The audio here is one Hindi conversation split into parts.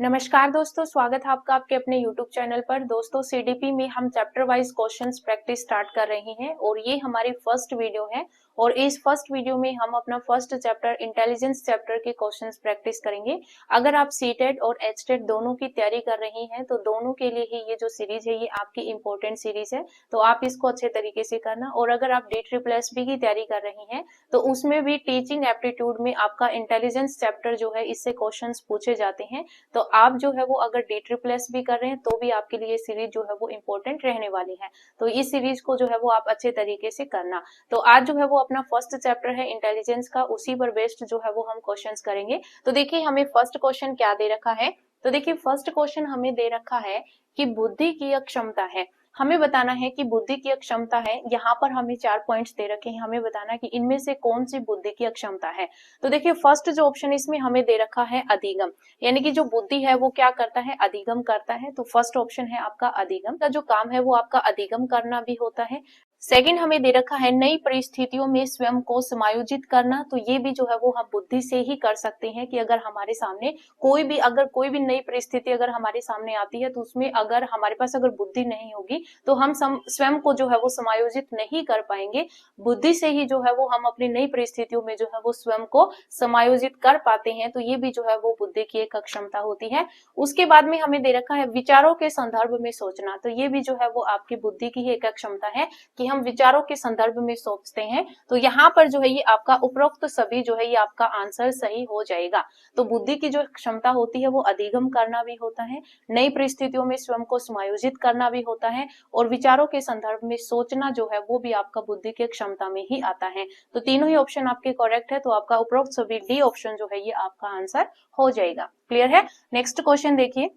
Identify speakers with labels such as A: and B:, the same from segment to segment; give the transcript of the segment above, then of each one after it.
A: नमस्कार दोस्तों, स्वागत है आपका आपके अपने YouTube चैनल पर। दोस्तों सीडीपी में हम chapter wise questions practice start कर रहे हैं और ये हमारी फर्स्ट वीडियो है और इस फर्स्ट वीडियो में हम अपना फर्स्ट चैप्टर इंटेलिजेंस चैप्टर के क्वेश्चंस प्रैक्टिस करेंगे। अगर आप सीटेट और एचटेट दोनों की तैयारी कर रही हैं तो दोनों के लिए ही ये जो सीरीज है ये आपकी इंपॉर्टेंट सीरीज है, तो आप इसको अच्छे तरीके से करना। और अगर आप DSSB की तैयारी कर रही हैं तो उसमें भी टीचिंग एप्टीट्यूड में आपका इंटेलिजेंस चैप्टर जो है इससे क्वेश्चन पूछे जाते हैं, तो आप जो है वो अगर DSSB कर रहे हैं तो भी आपके लिए सीरीज जो है वो इम्पोर्टेंट रहने वाली है। तो इस सीरीज को जो है वो आप अच्छे तरीके से करना। तो आज जो है वो अपना फर्स्ट चैप्टर है इंटेलिजेंस का, उसी पर बेस्ड जो है वो हम क्वेश्चंस करेंगे। तो देखिए हमें फर्स्ट क्वेश्चन क्या दे रखा है। तो देखिए फर्स्ट क्वेश्चन हमें दे रखा है कि बुद्धि की अक्षमता है। हमें बताना है कि बुद्धि की अक्षमता है। यहाँ पर हमें 4 पॉइंट्स दे रखे हैं, हमें बताना है कि इनमें से कौन सी बुद्धि की अक्षमता है। तो देखिए फर्स्ट जो ऑप्शन इसमें हमें दे रखा है अधिगम, यानी कि जो बुद्धि है वो क्या करता है, अधिगम करता है। तो फर्स्ट ऑप्शन है आपका अधिगम का जो काम है वो आपका अधिगम करना भी होता है। सेकंड हमें दे रखा है नई परिस्थितियों में स्वयं को समायोजित करना। तो ये भी जो है वो हम बुद्धि से ही कर सकते हैं कि अगर हमारे सामने कोई भी नई परिस्थिति अगर हमारे सामने आती है तो उसमें अगर हमारे पास अगर बुद्धि नहीं होगी तो हम स्वयं को जो है वो समायोजित नहीं कर पाएंगे। बुद्धि से ही जो है वो हम अपनी नई परिस्थितियों में जो है वो स्वयं को समायोजित कर पाते हैं। तो ये भी जो है वो बुद्धि की एक अक्षमता होती है। उसके बाद में हमें दे रखा है विचारों के संदर्भ में सोचना। तो ये भी जो है वो आपकी बुद्धि की ही एक अक्षमता है कि हम विचारों के संदर्भ में सोचते हैं। तो यहाँ पर जो है ये आपका उपरोक्त सभी जो है ये आपका आंसर सही हो जाएगा। तो बुद्धि की जो क्षमता होती है वो अधिगम करना भी होता है, नई परिस्थितियों में स्वयं को समायोजित करना भी होता है और विचारों के संदर्भ में सोचना जो है वो भी आपका बुद्धि की क्षमता में ही आता है। तो तीनों ही ऑप्शन आपके करेक्ट है, तो आपका उपरोक्त सभी डी ऑप्शन जो है ये आपका आंसर हो जाएगा। क्लियर है। नेक्स्ट क्वेश्चन देखिए।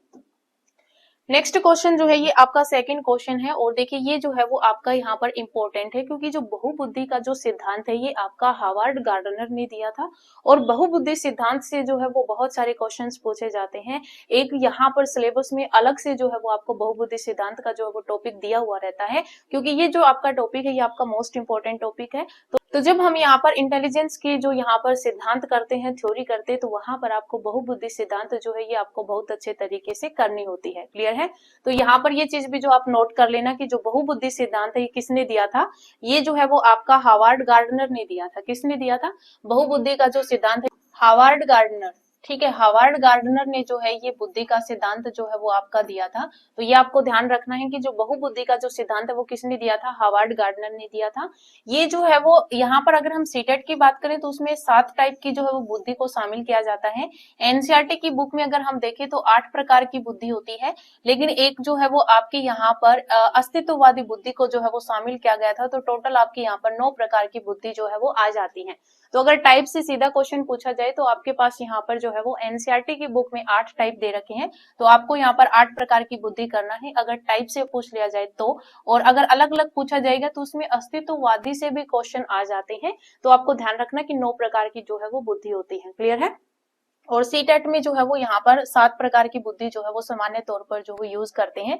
A: नेक्स्ट क्वेश्चन जो है ये आपका सेकंड क्वेश्चन है और देखिए ये जो है वो आपका यहाँ पर इंपॉर्टेंट है क्योंकि जो बहुबुद्धि का जो सिद्धांत है ये आपका हार्वर्ड गार्डनर ने दिया था और बहुबुद्धि सिद्धांत से जो है वो बहुत सारे क्वेश्चंस पूछे जाते हैं। एक यहाँ पर सिलेबस में अलग से जो है वो आपको बहुबुद्धि सिद्धांत का जो है वो टॉपिक दिया हुआ रहता है, क्योंकि ये जो आपका टॉपिक है ये आपका मोस्ट इंपॉर्टेंट टॉपिक है। तो जब हम यहाँ पर इंटेलिजेंस की जो यहाँ पर सिद्धांत करते हैं, थ्योरी करते हैं, तो वहां पर आपको बहुबुद्धि सिद्धांत जो है ये आपको बहुत अच्छे तरीके से करनी होती है। क्लियर है। तो यहाँ पर ये चीज भी जो आप नोट कर लेना कि जो बहुबुद्धि सिद्धांत है ये किसने दिया था, ये जो है वो आपका हार्वर्ड गार्डनर ने दिया था। किसने दिया था बहुबुद्धि का जो सिद्धांत है, हार्वर्ड गार्डनर। ठीक है, हार्वर्ड गार्डनर ने जो है ये बुद्धि का सिद्धांत जो है वो आपका दिया था। तो ये आपको ध्यान रखना है कि जो बहुबुद्धि का जो सिद्धांत है वो किसने दिया था, हार्वर्ड गार्डनर ने दिया था। ये जो है वो यहाँ पर अगर हम सीटेट की बात करें तो उसमें 7 टाइप की जो है वो बुद्धि को शामिल किया जाता है। एनसीईआरटी की बुक में अगर हम देखें तो 8 प्रकार की बुद्धि होती है, लेकिन एक जो है वो आपकी यहाँ पर अस्तित्ववादी बुद्धि को जो है वो शामिल किया गया था। तो टोटल आपकी यहाँ पर 9 प्रकार की बुद्धि जो है वो आ जाती है। तो अगर टाइप से सीधा क्वेश्चन पूछा जाए तो आपके पास यहाँ पर जो है वो एनसीईआरटी की बुक में 8 टाइप दे रखे हैं, तो आपको यहाँ पर 8 प्रकार की बुद्धि करना है अगर टाइप से पूछ लिया जाए तो। और अगर अलग अलग पूछा जाएगा तो उसमें अस्तित्ववादी से भी क्वेश्चन आ जाते हैं। तो आपको ध्यान रखना कि 9 प्रकार की जो है वो बुद्धि होती है। क्लियर है। और सीटेट में जो है वो यहाँ पर 7 प्रकार की बुद्धि जो है वो सामान्य तौर पर जो वो यूज करते हैं।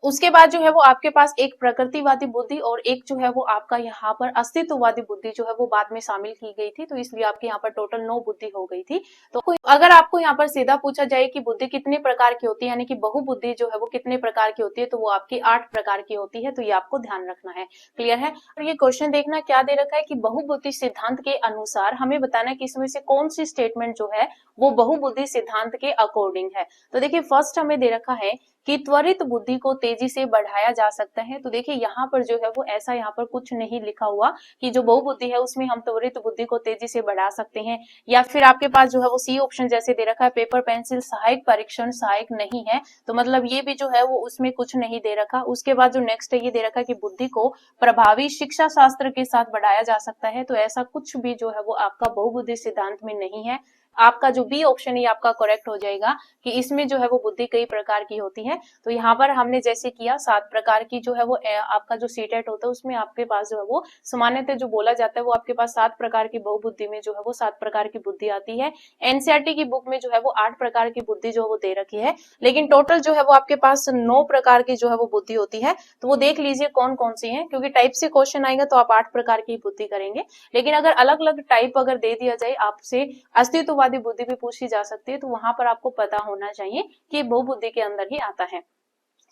A: उसके बाद जो है वो आपके पास एक प्रकृतिवादी बुद्धि और एक जो है वो आपका यहाँ पर अस्तित्ववादी बुद्धि जो है वो बाद में शामिल की गई थी। तो इसलिए आपके यहाँ पर टोटल 9 बुद्धि हो गई थी। तो अगर आपको यहाँ पर सीधा पूछा जाए कि बुद्धि कितने प्रकार की होती है, यानी कि बहुबुद्धि जो है वो कितने प्रकार की होती है, तो वो आपकी 8 प्रकार की होती है। तो ये आपको ध्यान रखना है। क्लियर है। और ये क्वेश्चन देखना क्या दे रखा है कि बहुबुद्धि सिद्धांत के अनुसार हमें बताना है कि इसमें से कौन सी स्टेटमेंट जो है वो बहुबुद्धि सिद्धांत के अकॉर्डिंग है। तो देखिए फर्स्ट हमें दे रखा है कि त्वरित बुद्धि को तेजी से बढ़ाया जा सकता है। तो देखिए यहाँ पर जो है वो ऐसा यहाँ पर कुछ नहीं लिखा हुआ कि जो बहुबुद्धि है उसमें हम त्वरित बुद्धि को तेजी से बढ़ा सकते हैं, या फिर आपके पास जो है वो सी ऑप्शन जैसे दे रखा है पेपर पेंसिल सहायक परीक्षण सहायक नहीं है। तो मतलब ये भी जो है वो उसमें कुछ नहीं दे रखा। उसके बाद जो नेक्स्ट है ये दे रखा है कि बुद्धि को प्रभावी शिक्षा शास्त्र के साथ बढ़ाया जा सकता है। तो ऐसा कुछ भी जो है वो आपका बहुबुद्धि सिद्धांत में नहीं है। आपका जो बी ऑप्शन है आपका करेक्ट हो जाएगा कि इसमें जो है वो बुद्धि कई प्रकार की होती है। तो यहाँ पर हमने जैसे किया 7 प्रकार की जो है वो आपका जो सीटेट होता है उसमें आपके पास जो है वो सामान्यतः जो बोला जाता है वो आपके पास 7 प्रकार की बहुबुद्धि में जो है वो 7 प्रकार की बुद्धि आती है। एनसीईआरटी की बुक में जो है वो 8 प्रकार की बुद्धि जो है वो दे रखी है, लेकिन टोटल जो है वो आपके पास 9 प्रकार की जो है वो बुद्धि होती है। तो वो देख लीजिए कौन कौन सी है, क्योंकि टाइप से क्वेश्चन आएगा तो आप 8 प्रकार की बुद्धि करेंगे, लेकिन अगर अलग अलग टाइप अगर दे दिया जाए आपसे अस्तित्व अस्तित्ववादी बुद्धि भी पूछी जा सकती है, तो वहां पर आपको पता होना चाहिए कि बहुबुद्धि के अंदर ही आता है।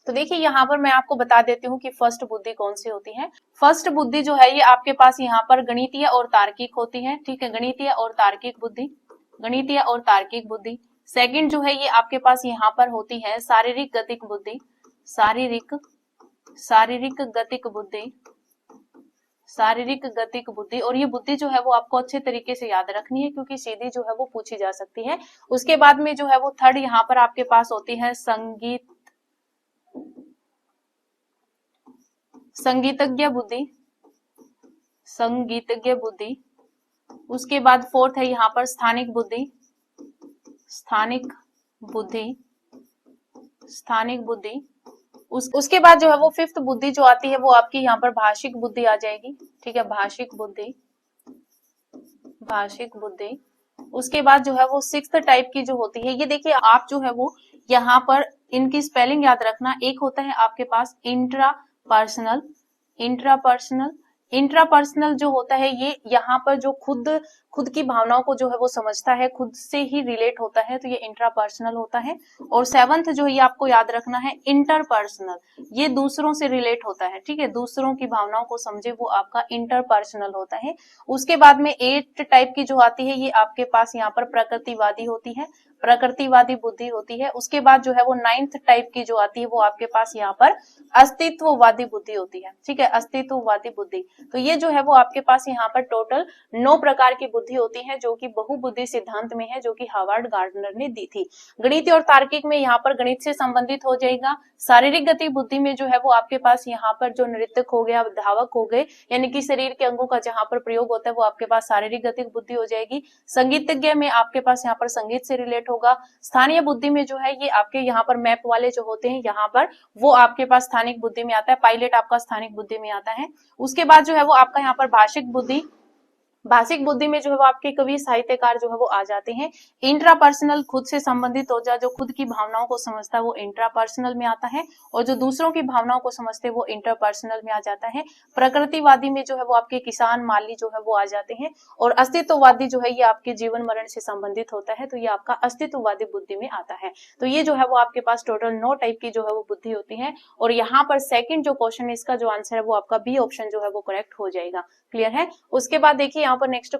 A: तो देखिए यहाँ पर मैं आपको बता देती हूँ कि फर्स्ट बुद्धि कौन सी होती है। फर्स्ट बुद्धि जो है ये आपके पास यहाँ पर गणितीय और तार्किक होती है, ठीक है, गणितीय और तार्किक बुद्धि, गणितीय और तार्किक बुद्धि। सेकंड जो है ये आपके पास यहाँ पर होती है शारीरिक गतिक बुद्धि, शारीरिक गतिक बुद्धि, शारीरिक गतिक बुद्धि। और ये बुद्धि जो है वो आपको अच्छे तरीके से याद रखनी है क्योंकि सीधी जो है वो पूछी जा सकती है। उसके बाद में जो है वो थर्ड यहाँ पर आपके पास होती है संगीतज्ञ बुद्धि, संगीतज्ञ बुद्धि। उसके बाद फोर्थ है यहाँ पर स्थानिक बुद्धि, स्थानिक बुद्धि, स्थानिक बुद्धि। उसके बाद जो है वो फिफ्थ बुद्धि जो आती है वो आपकी यहाँ पर भाषिक बुद्धि आ जाएगी, ठीक है, भाषिक बुद्धि, भाषिक बुद्धि। उसके बाद जो है वो सिक्स्थ टाइप की जो होती है, ये देखिए आप जो है वो यहाँ पर इनकी स्पेलिंग याद रखना। एक होता है आपके पास इंट्रापर्सनल, इंट्रापर्सनल, इंट्रापर्सनल जो होता है ये यहाँ पर जो खुद की भावनाओं को जो है वो समझता है, खुद से ही रिलेट होता है, तो ये इंट्रापर्सनल होता है। और सेवंथ जो ये आपको याद रखना है इंटरपर्सनल, ये दूसरों से रिलेट होता है, ठीक है, दूसरों की भावनाओं को समझे, वो आपका इंटरपर्सनल होता है। उसके बाद में एट टाइप की जो आती है ये आपके पास यहाँ पर प्रकृतिवादी होती है, प्रकृतिवादी बुद्धि होती है। उसके बाद जो है वो नाइन्थ टाइप की जो आती है वो आपके पास यहाँ पर अस्तित्ववादी बुद्धि होती है, ठीक है, अस्तित्ववादी बुद्धि। तो ये जो है वो आपके पास यहाँ पर टोटल 9 प्रकार की बुद्धि होती है जो कि बहुबुद्धि सिद्धांत में है, जो कि हार्वर्ड गार्डनर ने दी थी। गणित और तार्किक में यहाँ पर गणित से संबंधित हो जाएगा। शारीरिक गति बुद्धि में जो है वो आपके पास यहाँ पर जो नृत्यक हो गया, धावक हो गए, यानी कि शरीर के अंगों का जहां पर प्रयोग होता है वो आपके पास शारीरिक गतिक बुद्धि हो जाएगी। संगीतज्ञ में आपके पास यहाँ पर संगीत से रिलेट होगा। स्थानीय बुद्धि में जो है ये आपके यहाँ पर मैप वाले जो होते हैं यहाँ पर वो आपके पास स्थानिक बुद्धि में आता है, पायलट आपका स्थानिक बुद्धि में आता है। उसके बाद जो है वो आपका यहाँ पर भाषिक बुद्धि, भाषिक बुद्धि में जो है वो आपके कवि साहित्यकार जो है वो आ जाते हैं। इंट्रापर्सनल खुद से संबंधित हो जाए, जो खुद की भावनाओं को समझता है वो इंट्रापर्सनल में आता है, और जो दूसरों की भावनाओं को समझते हैं वो इंटरपर्सनल में आ जाता है। प्रकृतिवादी में जो है वो आपके किसान माली जो है वो आ जाते हैं, और अस्तित्ववादी जो है ये आपके जीवन मरण से संबंधित होता है, तो ये आपका अस्तित्ववादी बुद्धि में आता है। तो ये जो है वो आपके पास टोटल 9 टाइप की जो है वो बुद्धि होती है। और यहाँ पर सेकंड जो क्वेश्चन है इसका जो आंसर है वो आपका बी ऑप्शन जो है वो करेक्ट हो जाएगा। क्लियर है। उसके बाद देखिए यहाँ पर नेक्स्ट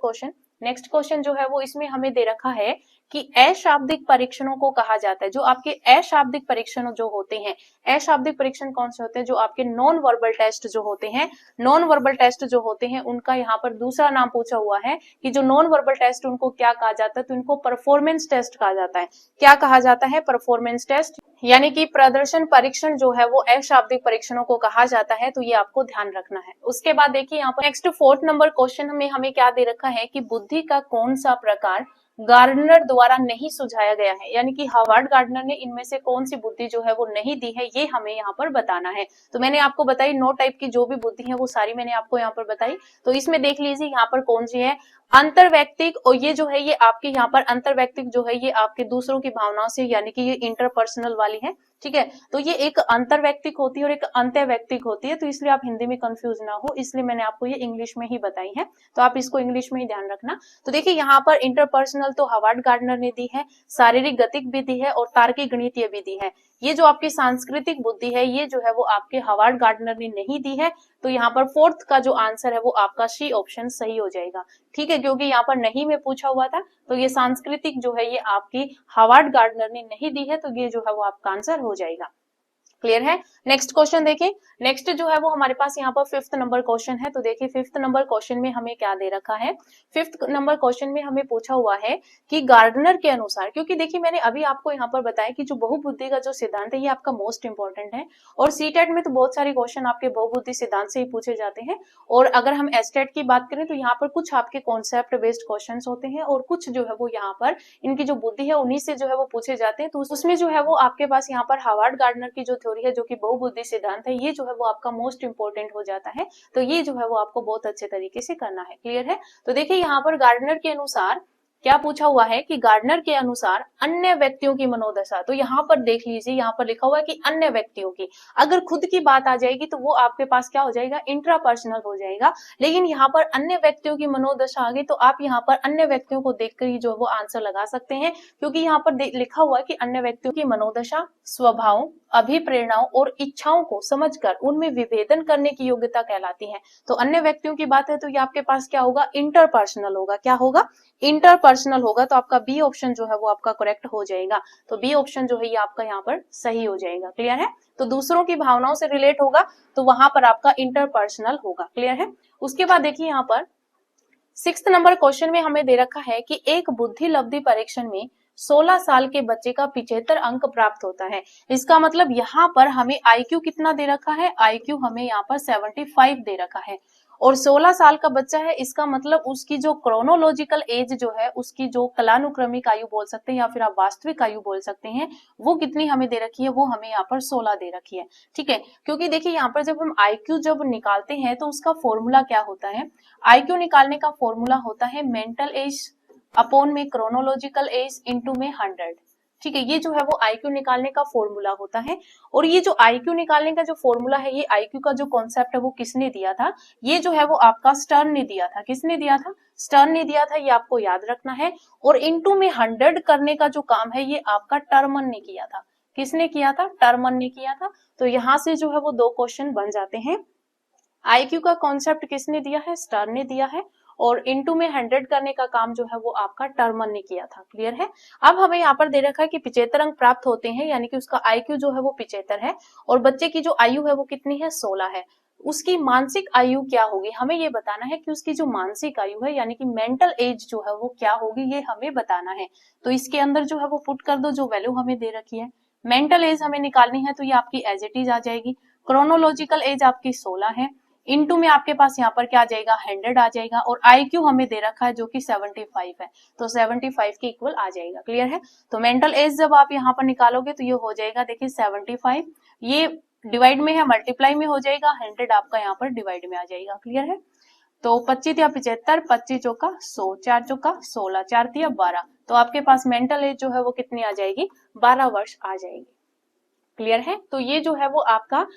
A: क्वेश्चन जो है वो इसमें हमें दे रखा है कि अशाब्दिक परीक्षणों को कहा जाता है। जो आपके अशाब्दिक परीक्षण जो होते हैं, अशाब्दिक परीक्षण कौन से होते हैं? जो आपके नॉन वर्बल टेस्ट जो होते हैं, नॉन वर्बल टेस्ट जो होते हैं उनका यहाँ पर दूसरा नाम पूछा हुआ है कि जो नॉन वर्बल टेस्ट उनको क्या कहा जाता है, तो इनको परफॉर्मेंस टेस्ट कहा जाता है। क्या कहा जाता है? परफॉर्मेंस टेस्ट, यानी कि प्रदर्शन परीक्षण जो है वो अशाब्दिक परीक्षणों को कहा जाता है, तो ये आपको ध्यान रखना है। उसके बाद देखिए यहाँ पर नेक्स्ट 4th नंबर क्वेश्चन में हमें क्या दे रखा है कि बुद्धि का कौन सा प्रकार गार्डनर द्वारा नहीं सुझाया गया है, यानी कि हार्वर्ड गार्डनर ने इनमें से कौन सी बुद्धि जो है वो नहीं दी है, ये हमें यहाँ पर बताना है। तो मैंने आपको बताई 9 टाइप की जो भी बुद्धि है वो सारी मैंने आपको यहाँ पर बताई। तो इसमें देख लीजिए यहाँ पर कौन सी है अंतरवैयक्तिक, और ये जो है ये आपके यहाँ पर अंतरवैयक्तिक जो है ये आपके दूसरों की भावनाओं से, यानी कि ये इंटरपर्सनल वाली है, ठीक है। तो ये एक अंतरवैयक्तिक होती है और एक अंत्यवैयक्तिक होती है, तो इसलिए आप हिंदी में कंफ्यूज ना हो, इसलिए मैंने आपको ये इंग्लिश में ही बताई है, तो आप इसको इंग्लिश में ही ध्यान रखना। तो देखिए यहाँ पर इंटरपर्सनल तो हार्वर्ड गार्डनर ने दी है, शारीरिक गतिक भी दी है और तार्किक गणितीय भी दी है। ये जो आपकी सांस्कृतिक बुद्धि है ये जो है वो आपके हार्वर्ड गार्डनर ने नहीं दी है, तो यहाँ पर 4th का जो आंसर है वो आपका सी ऑप्शन सही हो जाएगा, ठीक है, क्योंकि यहाँ पर नहीं में पूछा हुआ था, तो ये सांस्कृतिक जो है ये आपकी हार्वर्ड गार्डनर ने नहीं दी है, तो ये जो है वो आपका आंसर हो जाएगा। क्लियर है। नेक्स्ट क्वेश्चन देखिए, नेक्स्ट जो है वो हमारे पास यहाँ पर 5th नंबर क्वेश्चन है। तो देखिए 5th नंबर क्वेश्चन में हमें क्या दे रखा है, 5th नंबर क्वेश्चन में हमें पूछा हुआ है कि गार्डनर के अनुसार, क्योंकि देखिए मैंने अभी आपको यहाँ पर बताया कि जो बहुबुद्धि का जो सिद्धांत है ये आपका मोस्ट इंपॉर्टेंट है, और सीटेट में तो बहुत सारे क्वेश्चन आपके बहुबुद्धि सिद्धांत से ही पूछे जाते हैं। और अगर हम एस्टेट की बात करें तो यहाँ पर कुछ आपके कॉन्सेप्ट बेस्ड क्वेश्चन होते हैं, और कुछ जो है वो यहाँ पर इनकी जो बुद्धि है उन्हीं से जो है वो पूछे जाते हैं। तो उसमें जो है वो आपके पास यहाँ पर हार्वर्ड गार्डनर की जो थ्योरी है, जो कि बहुबुद्धि सिद्धांत है, ये जो है वो आपका मोस्ट इंपोर्टेंट हो जाता है, तो ये जो है वो आपको बहुत अच्छे तरीके से करना है। क्लियर है। तो देखिए यहाँ पर गार्डनर के अनुसार क्या पूछा हुआ है कि गार्डनर के अनुसार अन्य व्यक्तियों की मनोदशा। तो यहाँ पर देख लीजिए, यहाँ पर लिखा हुआ है कि अन्य व्यक्तियों की, अगर खुद की बात आ जाएगी तो वो आपके पास क्या हो जाएगा, इंट्रापर्सनल हो जाएगा। लेकिन यहाँ पर अन्य व्यक्तियों की मनोदशा आ गई तो आप यहाँ पर अन्य व्यक्तियों को देखकर ही जो वो आंसर लगा सकते हैं, क्योंकि यहाँ पर लिखा हुआ है कि अन्य व्यक्तियों की मनोदशा, स्वभाव, अभिप्रेरणाओं और इच्छाओं को समझकर उनमें विभेदन करने की योग्यता कहलाती है। तो अन्य व्यक्तियों की बात है तो ये आपके पास क्या होगा, इंटरपर्सनल होगा। क्या होगा, इंटरपर्सनल होगा। तो आपका बी ऑप्शन जो है वो आपका करेक्ट हो जाएगा। तो बी ऑप्शन जो है ये आपका यहाँ पर सही हो जाएगा। क्लियर है। तो दूसरों की भावनाओं से रिलेट होगा तो वहां पर आपका इंटरपर्सनल होगा। क्लियर है। उसके बाद देखिए यहाँ पर 6th नंबर क्वेश्चन में हमें दे रखा है कि एक बुद्धि लब्धि परीक्षण में 16 साल के बच्चे का 75 अंक प्राप्त होता है। इसका मतलब यहाँ पर हमें आईक्यू कितना दे रखा है, आईक्यू हमें यहाँ पर 75 दे रखा है और 16 साल का बच्चा है। इसका मतलब उसकी जो क्रोनोलॉजिकल एज जो है, उसकी जो कालानुक्रमिक आयु बोल सकते हैं या फिर आप वास्तविक आयु बोल सकते हैं, वो कितनी हमें दे रखी है, वो हमें यहाँ पर 16 दे रखी है। ठीक है, क्योंकि देखिए यहाँ पर जब हम आईक्यू जब निकालते हैं तो उसका फॉर्मूला क्या होता है, आईक्यू निकालने का फॉर्मूला होता है मेंटल एज अपॉन में क्रोनोलॉजिकल एज इनटू में 100। ठीक है, ये जो है वो आईक्यू निकालने का फॉर्मूला होता है। और ये जो आईक्यू निकालने का जो फॉर्मूला है, ये आईक्यू का जो कॉन्सेप्ट है वो किसने दिया था, ये जो है वो आपका स्टर्न ने दिया था। किसने दिया था, स्टर्न ने दिया था, ये आपको याद रखना है। और इनटू में 100 करने का जो काम है ये आपका टर्मन ने किया था। किसने किया था, टर्मन ने किया था। तो यहाँ से जो है वो 2 क्वेश्चन बन जाते हैं। आईक्यू का कॉन्सेप्ट किसने दिया है, स्टर्न ने दिया है, और इनटू में 100 करने का काम जो है वो आपका टर्मन ने किया था। क्लियर है। अब हमें यहाँ पर दे रखा है कि 75 अंक प्राप्त होते हैं, यानी कि उसका आईक्यू जो है वो 75 है और बच्चे की जो आयु है वो कितनी है, 16 है। उसकी मानसिक आयु क्या होगी, हमें ये बताना है कि उसकी जो मानसिक आयु है यानी कि मेंटल एज जो है वो क्या होगी, ये हमें बताना है। तो इसके अंदर जो है वो पुट कर दो जो वैल्यू हमें दे रखी है। मेंटल एज हमें निकालनी है तो ये आपकी एज इट इज आ जाएगी। क्रोनोलॉजिकल एज आपकी 16 है, इनटू में आपके पास यहाँ पर क्या आ जाएगा, 100 आ जाएगा, और आईक्यू हमें दे रखा है जो कि 75 है, तो 75 के इक्वल आ जाएगा। क्लियर है। तो मेंटल एज जब आप यहाँ पर निकालोगे तो ये हो जाएगा, देखिए 75, ये डिवाइड में है, मल्टीप्लाई में हो जाएगा, 100 आपका यहाँ पर डिवाइड में आ जाएगा। क्लियर है। तो 25 या 75, 25 चौका 100, 4 चौका 16, 4 तिया 12, तो आपके पास मेंटल एज जो है वो कितनी आ जाएगी, 12 वर्ष आ जाएगी। क्लियर है। तो ये जो है वो आपका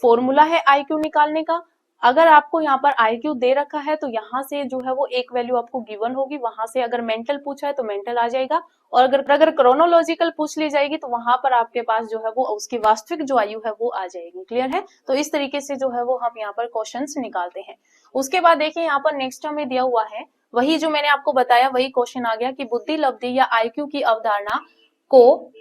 A: फॉर्मूला है आईक्यू निकालने का। अगर आपको यहाँ पर आईक्यू दे रखा है तो यहाँ से जो है वो एक वैल्यू आपको गिवन होगी, वहां से अगर मेंटल पूछा है तो मेंटल आ जाएगा, और अगर क्रोनोलॉजिकल पूछ ली जाएगी तो वहां पर आपके पास जो है वो उसकी वास्तविक जो आयु है वो आ जाएगी। क्लियर है। तो इस तरीके से जो है वो हम यहाँ पर क्वेश्चंस निकालते हैं। उसके बाद देखिए यहाँ पर नेक्स्ट हमें दिया हुआ है, वही जो मैंने आपको बताया वही क्वेश्चन आ गया कि बुद्धि लब्धि या आईक्यू की अवधारणा को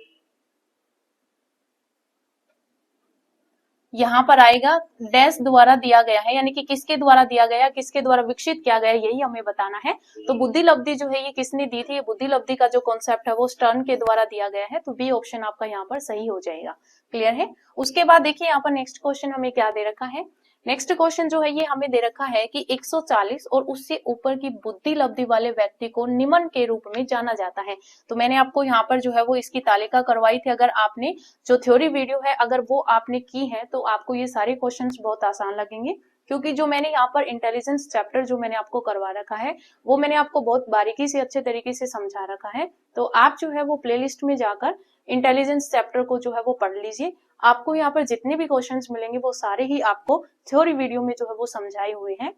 A: यहाँ पर आएगा डैश द्वारा दिया गया है, यानी कि किसके द्वारा दिया गया, किसके द्वारा विकसित किया गया, यही हमें बताना है। तो बुद्धि लब्धि जो है ये किसने दी थी, ये बुद्धि लब्धि का जो कॉन्सेप्ट है वो स्टर्न के द्वारा दिया गया है। तो बी ऑप्शन आपका यहाँ पर सही हो जाएगा। क्लियर है। उसके बाद देखिए यहाँ पर नेक्स्ट क्वेश्चन हमें क्या दे रखा है, नेक्स्ट क्वेश्चन जो है ये हमें दे रखा है कि 140 और उससे ऊपर की बुद्धि लब्धि वाले व्यक्ति को निम्न के रूप में जाना जाता है। तो मैंने आपको यहाँ पर जो है वो इसकी तालिका करवाई थी। अगर आपने जो थ्योरी वीडियो है अगर वो आपने की है तो आपको ये सारे क्वेश्चंस बहुत आसान लगेंगे, क्योंकि जो मैंने यहाँ पर इंटेलिजेंस चैप्टर जो मैंने आपको करवा रखा है वो मैंने आपको बहुत बारीकी से अच्छे तरीके से समझा रखा है। तो आप जो है वो प्लेलिस्ट में जाकर इंटेलिजेंस चैप्टर को जो है वो पढ़ लीजिए। आपको यहाँ पर जितने भी क्वेश्चंस मिलेंगे वो सारे ही आपको थ्योरी वीडियो में जो है वो समझाए हुए हैं,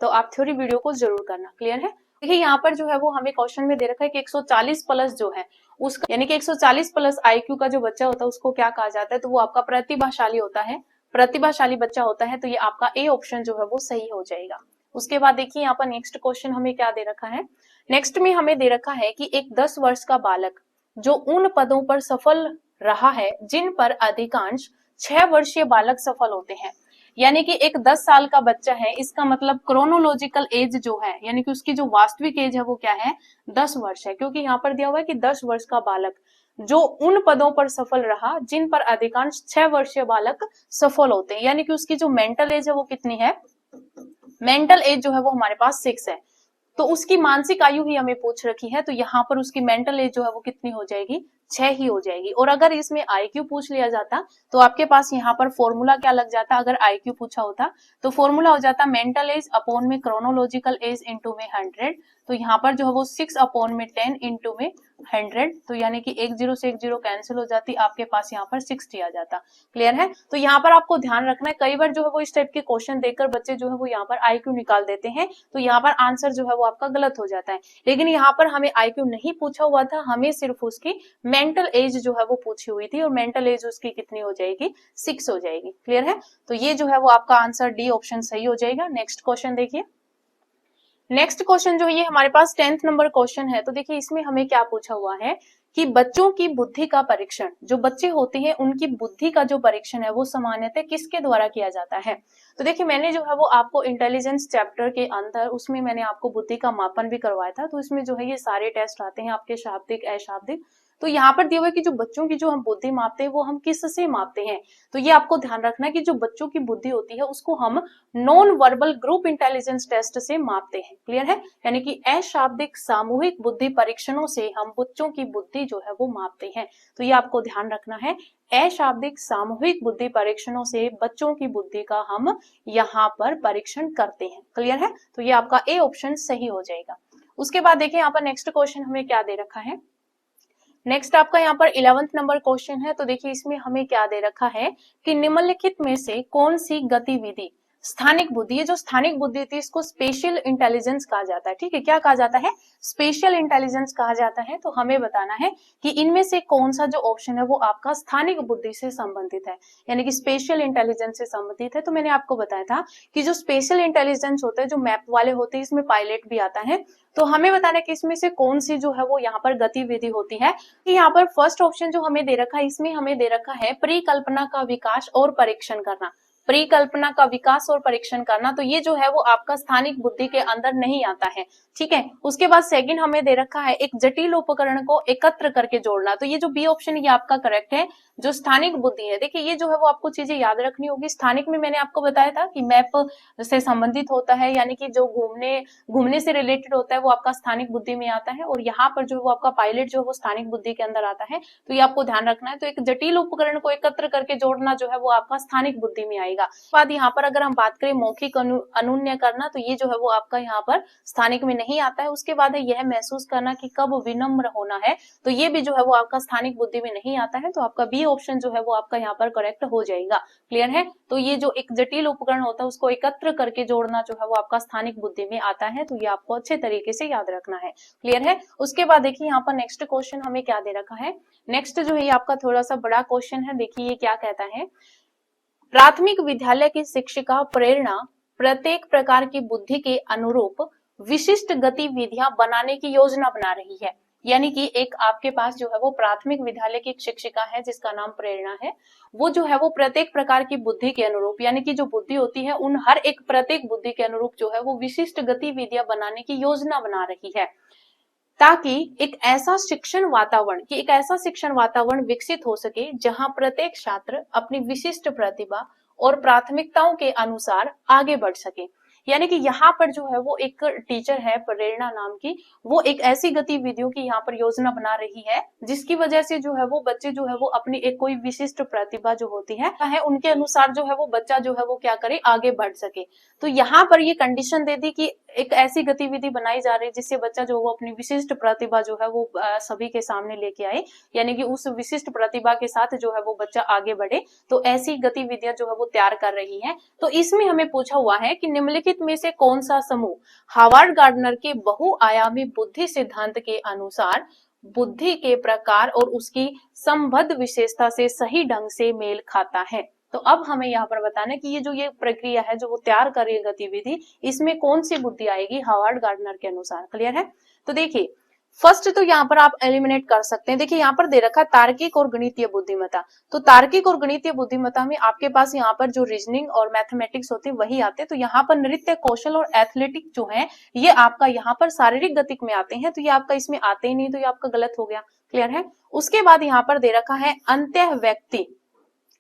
A: तो आप थ्योरी वीडियो को जरूर करना। क्लियर है। देखिए यहाँ पर जो है वो हमें क्वेश्चन में दे रखा है कि 140 प्लस जो है उसका, यानी कि 140 प्लस आईक्यू का जो बच्चा होता है उसको क्या कहा जाता है, तो वो आपका प्रतिभाशाली होता है, प्रतिभाशाली बच्चा होता है। तो ये आपका ए ऑप्शन जो है वो सही हो जाएगा। उसके बाद देखिए यहाँ पर नेक्स्ट क्वेश्चन हमें क्या दे रखा है, नेक्स्ट में हमें दे रखा है कि एक 10 वर्ष का बालक जो उन पदों पर सफल रहा है जिन पर अधिकांश 6 वर्षीय बालक सफल होते हैं। यानी कि एक 10 साल का बच्चा है, इसका मतलब क्रोनोलॉजिकल एज जो है यानी कि उसकी जो वास्तविक एज है वो क्या है, 10 वर्ष है, क्योंकि यहाँ पर दिया हुआ है कि 10 वर्ष का बालक जो उन पदों पर सफल रहा जिन पर अधिकांश 6 वर्षीय बालक सफल होते हैं। यानी कि उसकी जो मेंटल एज है वो कितनी है, मेंटल एज जो है वो हमारे पास 6 है, तो उसकी मानसिक आयु ही हमें पूछ रखी है। तो यहाँ पर उसकी मेंटल एज जो है वो कितनी हो जाएगी, 6 ही हो जाएगी। और अगर इसमें आईक्यू पूछ लिया जाता तो आपके पास यहाँ पर फॉर्मूला क्या लग जाता, अगर आईक्यू पूछा होता तो फॉर्मूला हो जाता मेंटल एज अपॉन में क्रोनोलॉजिकल एज इंटू में 100। तो यहाँ पर जो है वो 6 अपॉन में 10 इंटू में 100, तो यानी कि 1 0 से 1 0 कैंसिल हो जाती, आपके पास यहाँ पर 60 आ जाता। क्लियर है। तो यहाँ पर आपको ध्यान रखना है, कई बार जो है वो इस टाइप के क्वेश्चन देखकर बच्चे जो है वो यहाँ पर आईक्यू निकाल देते हैं, तो यहाँ पर आंसर जो है वो आपका गलत हो जाता है। लेकिन यहाँ पर हमें आईक्यू नहीं पूछा हुआ था, हमें सिर्फ उसकी मेंटल एज जो है वो पूछी हुई थी, और मेंटल एज उसकी कितनी हो जाएगी, 6 हो जाएगी। क्लियर है। तो ये जो है वो आपका आंसर डी ऑप्शन सही हो जाएगा। नेक्स्ट क्वेश्चन देखिए। नेक्स्ट क्वेश्चन जो ये हमारे पास 10th नंबर क्वेश्चन है, तो देखिए इसमें हमें क्या पूछा हुआ है कि बच्चों की बुद्धि का परीक्षण, जो बच्चे होते हैं उनकी बुद्धि का जो परीक्षण है वो सामान्यतः किसके द्वारा किया जाता है। तो देखिए मैंने जो है वो आपको इंटेलिजेंस चैप्टर के अंदर उसमें मैंने आपको बुद्धि का मापन भी करवाया था, तो इसमें जो है ये सारे टेस्ट आते हैं आपके शाब्दिक अशाब्दिक। तो यहाँ पर दिया हुआ है कि जो बच्चों की जो हम बुद्धि मापते हैं वो हम किस से मापते हैं, तो ये आपको ध्यान रखना है कि जो बच्चों की बुद्धि होती है उसको हम non verbal group intelligence test से मापते हैं। क्लियर है। यानी कि अशाब्दिक सामूहिक बुद्धि परीक्षणों से हम बच्चों की बुद्धि जो है वो मापते हैं। तो ये आपको ध्यान रखना है, अशाब्दिक सामूहिक बुद्धि परीक्षणों से बच्चों की बुद्धि का हम यहाँ पर परीक्षण करते हैं। क्लियर है। तो ये आपका ए ऑप्शन सही हो जाएगा। उसके बाद देखिए यहाँ पर नेक्स्ट क्वेश्चन हमें क्या दे रखा है। नेक्स्ट आपका यहाँ पर 11th नंबर क्वेश्चन है, तो देखिए इसमें हमें क्या दे रखा है कि निम्नलिखित में से कौन सी गतिविधि स्थानिक बुद्धि, ये जो स्थानिक बुद्धि थी इसको स्पेशल इंटेलिजेंस कहा जाता है। ठीक है, क्या कहा जाता है, स्पेशल इंटेलिजेंस कहा जाता है। तो हमें बताना है कि इनमें से कौन सा जो ऑप्शन है वो आपका स्थानिक बुद्धि से संबंधित है, यानी कि स्पेशल इंटेलिजेंस से संबंधित है। तो मैंने आपको बताया था कि जो स्पेशल इंटेलिजेंस होता है, जो मैप वाले होते हैं, इसमें पायलट भी आता है। तो हमें बताना है कि इसमें से कौन सी जो है वो यहाँ पर गतिविधि होती है। कि यहाँ पर फर्स्ट ऑप्शन जो हमें दे रखा है, इसमें हमें दे रखा है परिकल्पना का विकास और परीक्षण करना। परिकल्पना का विकास और परीक्षण करना, तो ये जो है वो आपका स्थानिक बुद्धि के अंदर नहीं आता है। ठीक है। उसके बाद सेकंड हमें दे रखा है एक जटिल उपकरण को एकत्र करके जोड़ना, तो ये जो बी ऑप्शन ये आपका करेक्ट है। जो स्थानिक बुद्धि है, देखिए ये जो है वो आपको चीजें याद रखनी होगी। स्थानिक में मैंने आपको बताया था कि मैप से संबंधित होता है, यानी कि जो घूमने से रिलेटेड होता है वो आपका स्थानिक बुद्धि में आता है, और यहाँ पर जो है वो आपका पायलट जो है वो स्थानिक बुद्धि के अंदर आता है। तो ये आपको ध्यान रखना है। तो एक जटिल उपकरण को एकत्र करके जोड़ना जो है वो आपका स्थानिक बुद्धि में आएगा। बाद यहाँ पर अगर हम बात करें मौखिक अनुन्य करना, तो ये जो है वो आपका यहाँ पर स्थानिक में नहीं आता है। उसके बाद है यह महसूस करना कि कब विनम्र होना है, तो ये भी जो है वो आपका स्थानिक बुद्धि में नहीं आता है। तो आपका बी ऑप्शन जो है वो आपका यहाँ पर करेक्ट हो जाएगा। क्लियर है। तो ये जो एक जटिल उपकरण होता है उसको एकत्र करके जोड़ना जो है वो आपका स्थानिक बुद्धि में आता है। तो ये आपको अच्छे तरीके से याद रखना है। क्लियर है। उसके बाद देखिए यहाँ पर नेक्स्ट क्वेश्चन हमें क्या दे रखा है। नेक्स्ट जो है ये आपका थोड़ा सा बड़ा क्वेश्चन है। देखिए ये क्या कहता है, प्राथमिक विद्यालय की शिक्षिका प्रेरणा प्रत्येक प्रकार की बुद्धि के अनुरूप विशिष्ट गतिविधियां बनाने की योजना बना रही है। यानी कि एक आपके पास जो है वो प्राथमिक विद्यालय की एक शिक्षिका है जिसका नाम प्रेरणा है। वो जो है वो प्रत्येक प्रकार की बुद्धि के अनुरूप, यानी कि जो बुद्धि होती है उन हर एक प्रत्येक बुद्धि के अनुरूप जो है वो विशिष्ट गतिविधियां बनाने की योजना बना रही है, ताकि एक ऐसा शिक्षण वातावरण विकसित हो सके जहां प्रत्येक छात्र अपनी विशिष्ट प्रतिभा और प्राथमिकताओं के अनुसार आगे बढ़ सके। यानी कि यहाँ पर जो है वो एक टीचर है प्रेरणा नाम की, वो एक ऐसी गतिविधियों की यहाँ पर योजना बना रही है जिसकी वजह से जो है वो बच्चे जो है वो अपनी एक कोई विशिष्ट प्रतिभा जो होती है उनके अनुसार जो है वो बच्चा जो है वो क्या करे, आगे बढ़ सके। तो यहाँ पर ये कंडीशन दे दी कि एक ऐसी गतिविधि बनाई जा रही है जिससे बच्चा जो वो अपनी विशिष्ट प्रतिभा जो है वो सभी के सामने लेके आए, यानी कि उस विशिष्ट प्रतिभा के साथ जो है वो बच्चा आगे बढ़े। तो ऐसी गतिविधियां जो है वो तैयार कर रही है। तो इसमें हमें पूछा हुआ है कि निम्नलिखित में से कौन सा समूह हार्वर्ड गार्डनर के बहुआयामी बुद्धि सिद्धांत के अनुसार बुद्धि के प्रकार और उसकी संबद्ध विशेषता से सही ढंग से मेल खाता है। तो अब हमें यहाँ पर बताना है कि ये जो ये प्रक्रिया है जो वो तैयार कर रही है गतिविधि, इसमें कौन सी बुद्धि आएगी हार्वर्ड गार्डनर के अनुसार। क्लियर है। तो देखिए फर्स्ट तो यहाँ पर आप एलिमिनेट कर सकते हैं। देखिए यहाँ पर दे रखा है तार्किक और गणितीय बुद्धिमत्ता। तो तार्किक और गणितीय बुद्धिमत्ता में आपके पास यहाँ पर जो रीजनिंग और मैथमेटिक्स होते हैं वही आते हैं। तो यहाँ पर नृत्य कौशल और एथलेटिक जो है ये आपका यहाँ पर शारीरिक गतिक में आते हैं, तो ये आपका इसमें आते ही नहीं, तो ये आपका गलत हो गया। क्लियर है। उसके बाद यहाँ पर दे रखा है अंत्य व्यक्ति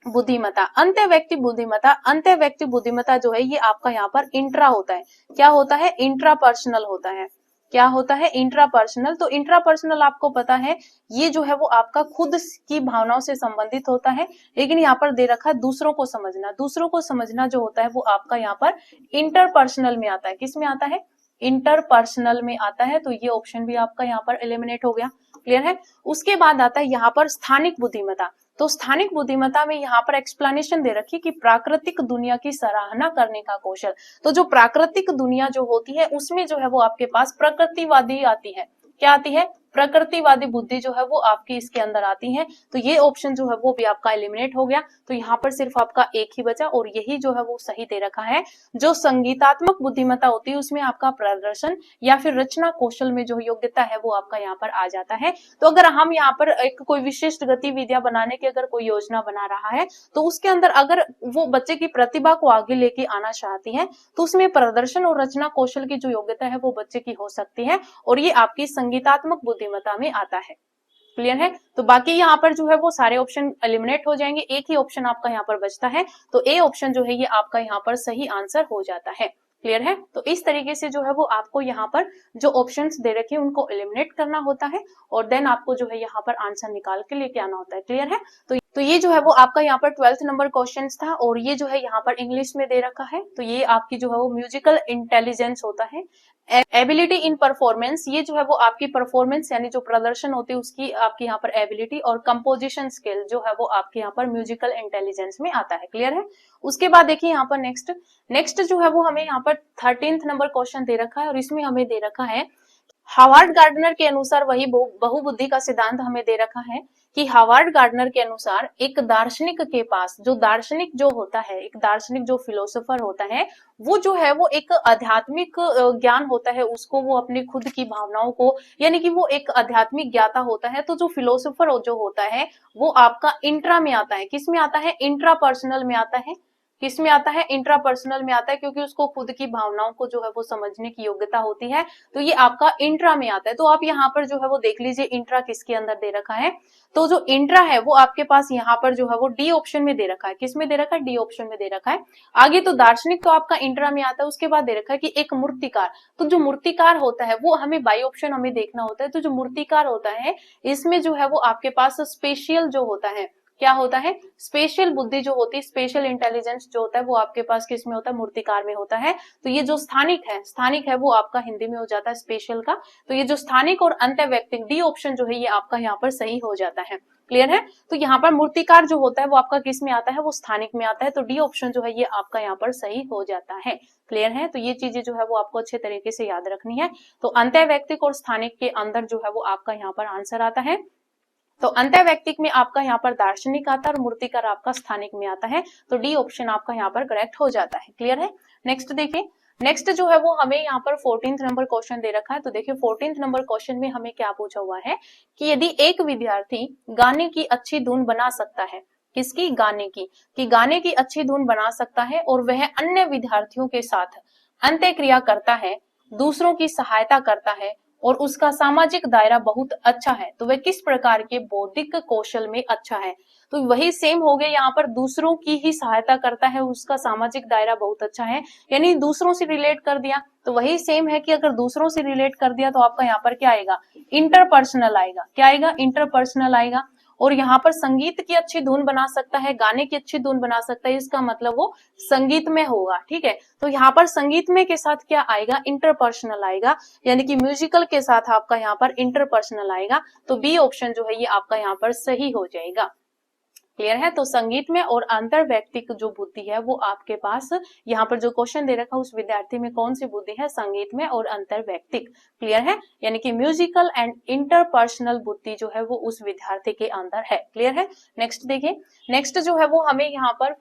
A: बुद्धिमत्ता। अंत्य व्यक्ति बुद्धिमत्ता जो है ये आपका यहाँ पर इंट्रा होता है। क्या होता है, इंट्रा पर्सनल होता है। क्या होता है, इंट्रापर्सनल। तो इंट्रापर्सनल आपको पता है ये जो है वो आपका खुद की भावनाओं से संबंधित होता है, लेकिन यहाँ पर दे रखा है दूसरों को समझना। दूसरों को समझना जो होता है वो आपका यहाँ पर इंटरपर्सनल में आता है। किस में आता है, इंटरपर्सनल में आता है। तो ये ऑप्शन भी आपका यहाँ पर एलिमिनेट हो गया। क्लियर है। उसके बाद आता है यहाँ पर स्थानिक बुद्धिमत्ता। तो स्थानिक बुद्धिमत्ता में यहाँ पर एक्सप्लेनेशन दे रखी कि प्राकृतिक दुनिया की सराहना करने का कौशल। तो जो प्राकृतिक दुनिया जो होती है उसमें जो है वो आपके पास प्रकृतिवादी आती है। क्या आती है, प्रकृतिवादी बुद्धि जो है वो आपकी इसके अंदर आती है। तो ये ऑप्शन जो है वो भी आपका एलिमिनेट हो गया। तो यहाँ पर सिर्फ आपका एक ही बचा और यही जो है वो सही दे रखा है। जो संगीतात्मक बुद्धिमत्ता होती है उसमें आपका प्रदर्शन या फिर रचना कौशल में जो योग्यता है वो आपका यहाँ पर आ जाता है। तो अगर हम यहाँ पर एक कोई विशिष्ट गतिविधियां बनाने की अगर कोई योजना बना रहा है तो उसके अंदर अगर वो बच्चे की प्रतिभा को आगे लेके आना चाहती है तो उसमें प्रदर्शन और रचना कौशल की जो योग्यता है वो बच्चे की हो सकती है और ये आपकी संगीतात्मक बुद्धिमत्ता में आता है। क्लियर है। तो बाकी यहाँ पर जो है वो सारे ऑप्शन एलिमिनेट हो जाएंगे, एक ही ऑप्शन आपका यहाँ पर बचता है। तो ए ऑप्शन जो है ये आपका यहाँ पर सही आंसर हो जाता है। क्लियर है। तो इस तरीके से जो है वो आपको यहाँ पर जो ऑप्शंस दे रखे हैं उनको एलिमिनेट करना होता है और देन आपको जो है यहाँ पर आंसर निकाल के लेके आना होता है। क्लियर है। तो ये जो है वो आपका यहाँ पर 12th नंबर क्वेश्चन था और ये जो है यहाँ पर इंग्लिश में दे रखा है। तो ये आपकी जो है वो म्यूजिकल इंटेलिजेंस होता है। एबिलिटी इन परफॉर्मेंस, ये जो है वो आपकी परफॉर्मेंस यानी जो प्रदर्शन होती है उसकी आपकी यहाँ पर एबिलिटी, और कंपोजिशन स्किल जो है वो आपके यहाँ पर म्यूजिकल इंटेलिजेंस में आता है। क्लियर है। उसके बाद देखिए यहाँ पर नेक्स्ट जो है वो हमें यहाँ पर 13th नंबर क्वेश्चन दे रखा है और इसमें हमें दे रखा है हार्वर्ड गार्डनर के अनुसार वही बहुबुद्धि का सिद्धांत हमें दे रखा है कि हार्वर्ड गार्डनर के अनुसार एक दार्शनिक के पास, जो दार्शनिक जो होता है, एक दार्शनिक जो फिलोसोफर होता है वो जो है वो एक आध्यात्मिक ज्ञान होता है, उसको वो अपनी खुद की भावनाओं को यानी कि वो एक आध्यात्मिक ज्ञाता होता है। तो जो फिलोसोफर जो होता है वो आपका इंट्रा में आता है। किस में आता है, इंट्रा पर्सनल में आता है। किस में आता है, इंट्रापर्सनल में आता है, क्योंकि उसको खुद की भावनाओं को जो है वो समझने की योग्यता होती है। तो ये आपका इंट्रा में आता है। तो आप यहाँ पर जो है वो देख लीजिए इंट्रा किसके अंदर दे रखा है। तो जो इंट्रा है वो आपके पास यहाँ पर जो है वो डी ऑप्शन में दे रखा है। किस में दे रखा है, डी ऑप्शन में दे रखा है। आगे तो दार्शनिक तो आपका इंट्रा में आता है। उसके बाद दे रखा है कि एक मूर्तिकार। तो जो मूर्तिकार होता है वो हमें बाई ऑप्शन हमें देखना होता है। तो जो मूर्तिकार होता है इसमें जो है वो आपके पास स्पेशियल जो होता है, क्या होता है, स्पेशल बुद्धि जो होती है, स्पेशल इंटेलिजेंस जो होता है वो आपके पास किस में होता है, मूर्तिकार में होता है। तो ये जो स्थानिक है वो आपका हिंदी में हो जाता है स्पेशल का। तो ये जो स्थानिक और अंतर्वैयक्तिक डी ऑप्शन जो है ये आपका यहाँ पर सही हो जाता है। क्लियर है। तो यहाँ पर मूर्तिकार जो होता है वो आपका किस में आता है, वो स्थानिक में आता है। तो डी ऑप्शन जो है ये आपका यहाँ पर सही हो जाता है। क्लियर है। तो ये चीजें जो है वो आपको अच्छे तरीके से याद रखनी है। तो अंतर्वैयक्तिक और स्थानिक के अंदर जो है वो आपका यहाँ पर आंसर आता है। तो अंतर्वैयक्तिक में आपका यहाँ पर दार्शनिक आता है और मूर्तिकार आपका स्थानिक में आता है। तो डी ऑप्शन आपका यहाँ पर करेक्ट हो जाता है। क्लियर है। नेक्स्ट देखिए, नेक्स्ट जो है वो हमें यहाँ पर 14th नंबर क्वेश्चन दे रखा है। तो देखिए 14th नंबर क्वेश्चन में हमें क्या पूछा हुआ है कि यदि एक विद्यार्थी गाने की अच्छी धुन बना सकता है, किसकी, गाने की, कि गाने की अच्छी धुन बना सकता है और वह अन्य विद्यार्थियों के साथ अंत्यक्रिया करता है, दूसरों की सहायता करता है और उसका सामाजिक दायरा बहुत अच्छा है, तो वह किस प्रकार के बौद्धिक कौशल में अच्छा है। तो वही सेम हो गया, यहाँ पर दूसरों की ही सहायता करता है, उसका सामाजिक दायरा बहुत अच्छा है, यानी दूसरों से रिलेट कर दिया। तो वही सेम है कि अगर दूसरों से रिलेट कर दिया तो आपका यहाँ पर क्या आएगा, इंटरपर्सनल आएगा। क्या आएगा, इंटरपर्सनल आएगा। और यहाँ पर संगीत की अच्छी धुन बना सकता है, गाने की अच्छी धुन बना सकता है, इसका मतलब वो संगीत में होगा। ठीक है। तो यहाँ पर संगीत में के साथ क्या आएगा, इंटरपर्सनल आएगा, यानी कि म्यूजिकल के साथ आपका यहाँ पर इंटरपर्सनल आएगा। तो बी ऑप्शन जो है ये आपका यहाँ पर सही हो जाएगा। क्लियर है। तो संगीत में और अंतर्वैयक्तिक जो बुद्धि है वो आपके पास यहाँ पर जो क्वेश्चन दे रखा है उस विद्यार्थी में कौन सी बुद्धि है, संगीत में और अंतर्वैयक्तिक। क्लियर है। यानी कि म्यूजिकल एंड इंटरपर्सनल बुद्धि जो है वो उस विद्यार्थी के अंदर है। क्लियर है। नेक्स्ट देखिए, नेक्स्ट जो है वो हमें यहाँ पर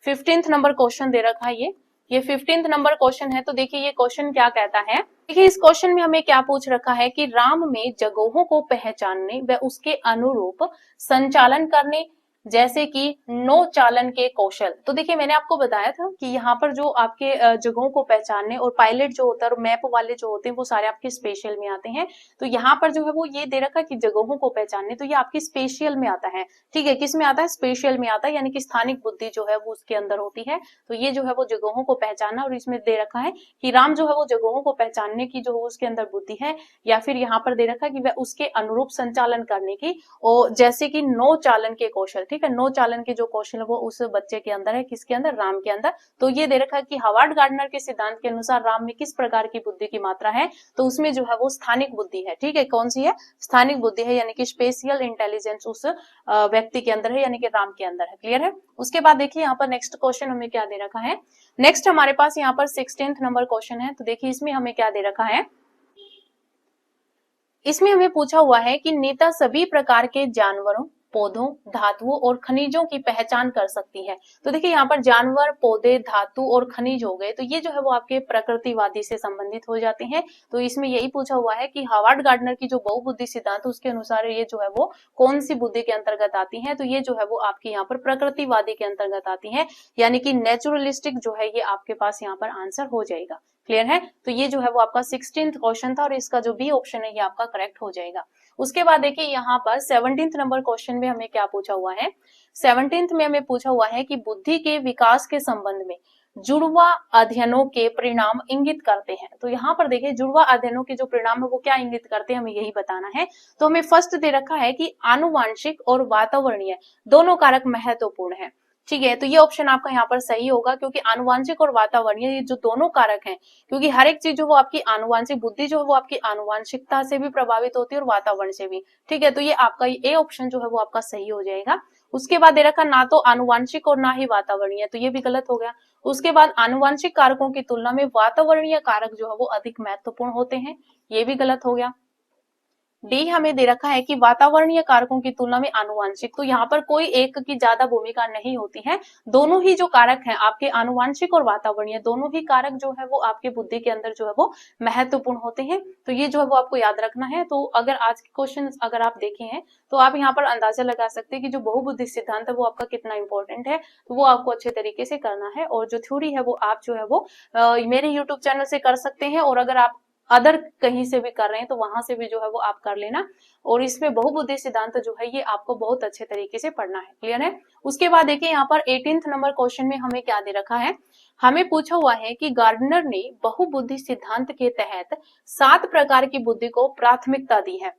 A: 15th नंबर क्वेश्चन दे रखा है। ये 15th नंबर क्वेश्चन है। तो देखिए ये क्वेश्चन क्या कहता है, देखिए इस क्वेश्चन में हमें क्या पूछ रखा है कि राम में जगहों को पहचानने व उसके अनुरूप संचालन करने जैसे कि नौ चालन के कौशल। तो देखिए मैंने आपको बताया था कि यहाँ पर जो आपके जगहों को पहचानने और पायलट जो होता है और मैप वाले जो होते हैं वो सारे आपके स्पेशल में आते हैं। तो यहाँ पर जो है वो ये दे रखा कि जगहों को पहचानने, तो ये आपकी स्पेशल में आता है। ठीक है, किस में आता है? स्पेशल में आता है, यानी कि स्थानिक बुद्धि जो है वो उसके अंदर होती है। तो ये जो है वो जगहों को पहचानना, और इसमें दे रखा है कि राम जो है वो जगहों को पहचानने की जो उसके अंदर बुद्धि है, या फिर यहाँ पर दे रखा है कि वह उसके अनुरूप संचालन करने की, और जैसे कि नौ चालन के कौशल। ठीक है, नौ चालन के जो कौशल है वो उस बच्चे के अंदर है, किसके अंदर? राम के अंदर। तो ये दे रखा है कि हार्वर्ड गार्डनर के सिद्धांत के अनुसार राम में किस प्रकार की बुद्धि की मात्रा है, तो उसमें जो है वो स्थानिक बुद्धि है। ठीक है, कौन सी है? स्थानिक बुद्धि है, यानी कि स्पेशियल इंटेलिजेंस उस व्यक्ति के अंदर है, यानी कि राम के अंदर है। क्लियर है? उसके बाद देखिए यहाँ पर नेक्स्ट क्वेश्चन हमें क्या दे रखा है। नेक्स्ट हमारे पास यहाँ पर 16th नंबर क्वेश्चन है। तो देखिए इसमें हमें क्या दे रखा है। इसमें हमें पूछा हुआ है कि नेता सभी प्रकार के जानवरों, पौधों, धातुओं और खनिजों की पहचान कर सकती है। तो देखिए यहाँ पर जानवर, पौधे, धातु और खनिज हो गए, तो ये जो है वो आपके प्रकृतिवादी से संबंधित हो जाते हैं। तो इसमें यही पूछा हुआ है कि हार्वर्ड गार्डनर की जो बहुबुद्धि सिद्धांत उसके अनुसार ये जो है वो कौन सी बुद्धि के अंतर्गत आती है, तो ये जो है वो आपकी यहाँ पर प्रकृतिवादी के अंतर्गत आती है, यानी कि नेचुरलिस्टिक जो है ये आपके पास यहाँ पर आंसर हो जाएगा। क्लियर है? तो ये जो है वो आपका 16th क्वेश्चन था, और इसका जो बी ऑप्शन है ये आपका करेक्ट हो जाएगा। उसके बाद देखिए यहाँ पर 17th नंबर क्वेश्चन में हमें क्या पूछा हुआ है। 17th में हमें पूछा हुआ है कि बुद्धि के विकास के संबंध में जुड़वा अध्ययनों के परिणाम इंगित करते हैं। तो यहाँ पर देखिए जुड़वा अध्ययनों के जो परिणाम है वो क्या इंगित करते हैं, हमें यही बताना है। तो हमें फर्स्ट दे रखा है कि आनुवांशिक और वातावरणीय दोनों कारक महत्वपूर्ण है। ठीक है, तो ये ऑप्शन आपका यहाँ पर सही होगा, क्योंकि आनुवांशिक और वातावरणीय ये जो दोनों कारक हैं, क्योंकि हर एक चीज जो वो आपकी आनुवांशिक बुद्धि जो है वो आपकी आनुवांशिकता से भी प्रभावित होती है और वातावरण से भी। ठीक है, तो ये आपका ए ऑप्शन जो है वो आपका सही हो जाएगा। उसके बाद दे रखा ना तो आनुवांशिक और ना ही वातावरणीय, तो ये भी गलत हो गया। उसके बाद आनुवांशिक कारकों की तुलना में वातावरणीय कारक जो है वो अधिक महत्वपूर्ण होते हैं, ये भी गलत हो गया। डी हमें दे रखा है कि वातावरणीय कारकों की तुलना में आनुवांशिक, तो यहाँ पर कोई एक की ज्यादा भूमिका नहीं होती है, दोनों ही जो कारक हैं आपके आनुवांशिक और वातावरणीय दोनों ही कारक जो है वो आपके बुद्धि के अंदर जो है वो महत्वपूर्ण होते हैं। तो ये जो है वो आपको याद रखना है। तो अगर आज के क्वेश्चन अगर आप देखे हैं तो आप यहाँ पर अंदाजा लगा सकते हैं कि जो बहुबुद्धि सिद्धांत है वो आपका कितना इंपॉर्टेंट है, तो वो आपको अच्छे तरीके से करना है। और जो थ्योरी है वो आप जो है वो मेरे यूट्यूब चैनल से कर सकते हैं, और अगर आप अदर कहीं से भी कर रहे हैं तो वहां से भी जो है वो आप कर लेना। और इसमें बहुबुद्धि सिद्धांत जो है ये आपको बहुत अच्छे तरीके से पढ़ना है। क्लियर है? उसके बाद देखिए यहाँ पर 18th नंबर क्वेश्चन में हमें क्या दे रखा है। हमें पूछा हुआ है कि गार्डनर ने बहुबुद्धि सिद्धांत के तहत 7 प्रकार की बुद्धि को प्राथमिकता दी है।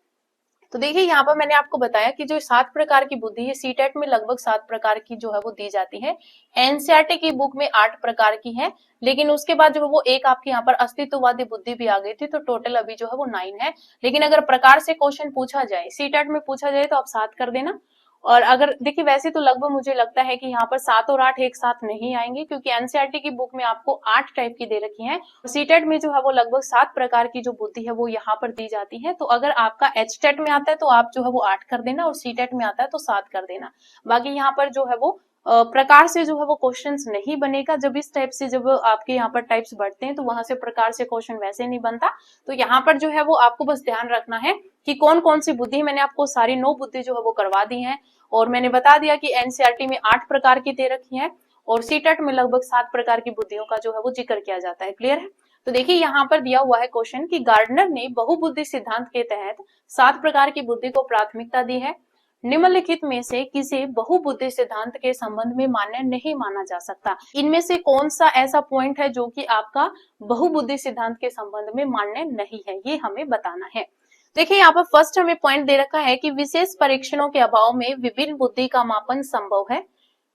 A: तो देखिए यहाँ पर मैंने आपको बताया कि जो 7 प्रकार की बुद्धि है सीटेट में लगभग 7 प्रकार की जो है वो दी जाती है। एनसीईआरटी की बुक में 8 प्रकार की है, लेकिन उसके बाद जो है वो एक आपके यहाँ पर अस्तित्ववादी बुद्धि भी आ गई थी, तो टोटल अभी जो है वो 9 है। लेकिन अगर प्रकार से क्वेश्चन पूछा जाए, सीटेट में पूछा जाए तो आप 7 कर देना। और अगर देखिए वैसे तो लगभग मुझे लगता है कि यहाँ पर 7 और 8 एक साथ नहीं आएंगे, क्योंकि एनसीईआरटी की बुक में आपको 8 टाइप की दे रखी है। सीटेट में जो है वो लगभग 7 प्रकार की जो बुद्धि है वो यहाँ पर दी जाती है। तो अगर आपका एचटेट में आता है तो आप जो है वो 8 कर देना, और सीटेट में आता है तो 7 कर देना। बाकी यहाँ पर जो है वो प्रकार से जो है वो क्वेश्चंस नहीं बनेगा। जब इस टाइप से जब आपके यहाँ पर टाइप्स बढ़ते हैं तो वहां से प्रकार से क्वेश्चन वैसे नहीं बनता। तो यहाँ पर जो है वो आपको बस ध्यान रखना है कि कौन कौन सी बुद्धि, मैंने आपको सारी 9 बुद्धि जो है वो करवा दी है, और मैंने बता दिया कि एनसीईआरटी में 8 प्रकार की दे रखी है, और सीटेट में लगभग 7 प्रकार की बुद्धियों का जो है वो जिक्र किया जाता है। क्लियर है? तो देखिए यहाँ पर दिया हुआ है क्वेश्चन कि गार्डनर ने बहुबुद्धि सिद्धांत के तहत 7 प्रकार की बुद्धि को प्राथमिकता दी है। निम्नलिखित में से किसी बहुबुद्धि सिद्धांत के संबंध में मान्य नहीं माना जा सकता। इनमें से कौन सा ऐसा पॉइंट है जो कि आपका बहुबुद्धि सिद्धांत के संबंध में मान्य नहीं है, ये हमें बताना है। देखिए यहाँ पर फर्स्ट हमें पॉइंट दे रखा है कि विशेष परीक्षणों के अभाव में विभिन्न बुद्धि का मापन संभव है।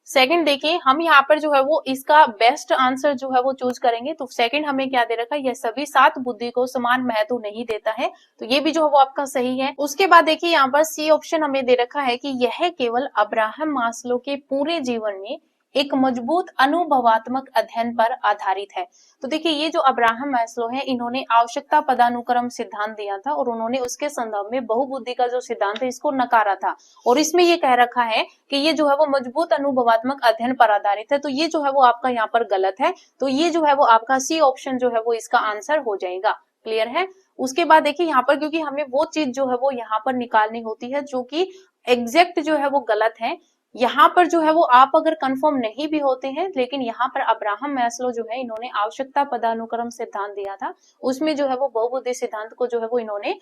A: सेकंड देखिए हम यहाँ पर जो है वो इसका बेस्ट आंसर जो है वो चूज करेंगे। तो सेकंड हमें क्या दे रखा है, यह सभी 7 बुद्धि को समान महत्व नहीं देता है, तो ये भी जो है वो आपका सही है। उसके बाद देखिए यहाँ पर सी ऑप्शन हमें दे रखा है कि यह केवल अब्राहम मास्लो के पूरे जीवन में एक मजबूत अनुभवात्मक अध्ययन पर आधारित है। तो देखिए ये जो अब्राहम मैस्लो है इन्होंने आवश्यकता पदानुक्रम सिद्धांत दिया था, और उन्होंने उसके संदर्भ में बहुबुद्धि का जो सिद्धांत है इसको नकारा था, और इसमें ये कह रखा है कि ये जो है वो मजबूत अनुभवात्मक अध्ययन पर आधारित है। तो ये जो है वो आपका यहाँ पर गलत है, तो ये जो है वो आपका सी ऑप्शन जो है वो इसका आंसर हो जाएगा। क्लियर है? उसके बाद देखिए यहाँ पर क्योंकि हमें वो चीज जो है वो यहाँ पर निकालनी होती है जो कि एग्जैक्ट जो है वो गलत है, यहाँ पर जो है वो आप अगर कंफर्म नहीं भी होते हैं, लेकिन यहाँ पर अब्राहम मैस्लो जो है इन्होंने आवश्यकता पदानुक्रम सिद्धांत दिया था, उसमें जो है वो बहुबुद्धि सिद्धांत को जो है वो इन्होंने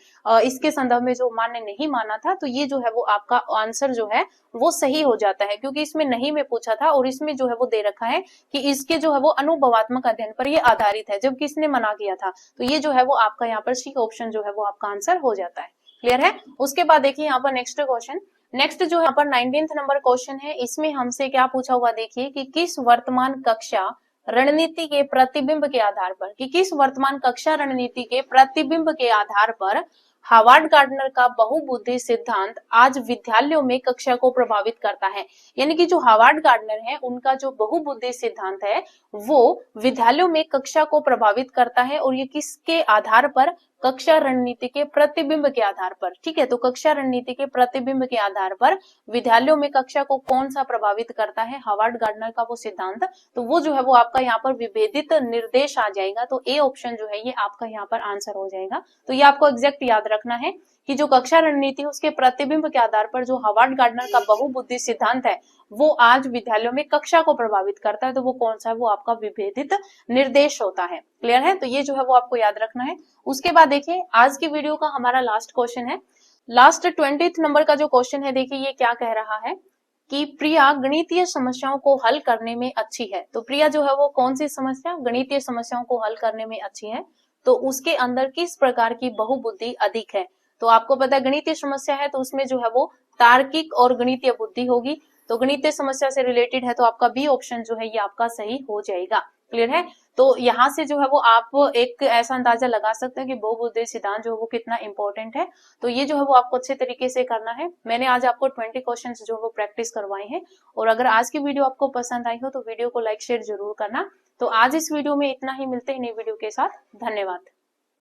A: इसके संदर्भ में जो मान्य नहीं माना था। तो ये जो है वो आपका आंसर जो है वो सही हो जाता है, क्योंकि इसमें नहीं में पूछा था और इसमें जो है वो दे रखा है कि इसके जो है वो अनुभवात्मक अध्ययन पर ये आधारित है, जब किसने मना किया था। तो ये जो है वो आपका यहाँ पर सी ऑप्शन जो है वो आपका आंसर हो जाता है। क्लियर है। उसके बाद देखिए यहाँ पर नेक्स्ट क्वेश्चन, नेक्स्ट जो यहाँ पर 19th नंबर क्वेश्चन है, इसमें हमसे क्या पूछा हुआ देखिए कि किस वर्तमान कक्षा रणनीति के प्रतिबिंब के आधार पर, कि किस वर्तमान कक्षा रणनीति के प्रतिबिंब के आधार पर हार्वर्ड गार्डनर का बहुबुद्धि सिद्धांत आज विद्यालयों में कक्षा को प्रभावित करता है। यानी कि जो हार्वर्ड गार्डनर है उनका जो बहुबुद्धि सिद्धांत है वो विद्यालयों में कक्षा को प्रभावित करता है, और ये किसके आधार पर, कक्षा रणनीति के प्रतिबिंब के आधार पर। ठीक है, तो कक्षा रणनीति के प्रतिबिंब के आधार पर विद्यालयों में कक्षा को कौन सा प्रभावित करता है, हार्वर्ड गार्डनर का वो सिद्धांत। तो वो जो है वो आपका यहाँ पर विभेदित निर्देश आ जाएगा, तो ए ऑप्शन जो है ये आपका यहाँ पर आंसर हो जाएगा। तो ये आपको एग्जैक्ट याद रखना है कि जो कक्षा रणनीति है उसके प्रतिबिंब के आधार पर जो हार्वर्ड गार्डनर का बहुबुद्धि सिद्धांत है वो आज विद्यालयों में कक्षा को प्रभावित करता है, तो वो कौन सा है, वो आपका विभेदित निर्देश होता है। क्लियर है, तो ये जो है वो आपको याद रखना है। उसके बाद देखिए आज की वीडियो का हमारा लास्ट क्वेश्चन है, लास्ट 20th नंबर का जो क्वेश्चन है, देखिए ये क्या कह रहा है कि प्रिया गणितीय समस्याओं को हल करने में अच्छी है। तो प्रिया जो है वो कौन सी समस्या, गणितीय समस्याओं को हल करने में अच्छी है, तो उसके अंदर किस प्रकार की बहुबुद्धि अधिक है। तो आपको पता है गणितीय समस्या है तो उसमें जो है वो तार्किक और गणितीय बुद्धि होगी, तो गणितीय समस्या से रिलेटेड है तो आपका बी ऑप्शन जो है ये आपका सही हो जाएगा। क्लियर है, तो यहाँ से जो है वो आप एक ऐसा अंदाजा लगा सकते हैं कि बहुबुद्धि सिद्धांत जो है वो कितना इंपॉर्टेंट है। तो ये जो है वो आपको अच्छे तरीके से करना है। मैंने आज आपको 20 क्वेश्चन जो है वो प्रैक्टिस करवाए हैं, और अगर आज की वीडियो आपको पसंद आई हो तो वीडियो को लाइक शेयर जरूर करना। तो आज इस वीडियो में इतना ही, मिलते हैं नई वीडियो के साथ। धन्यवाद।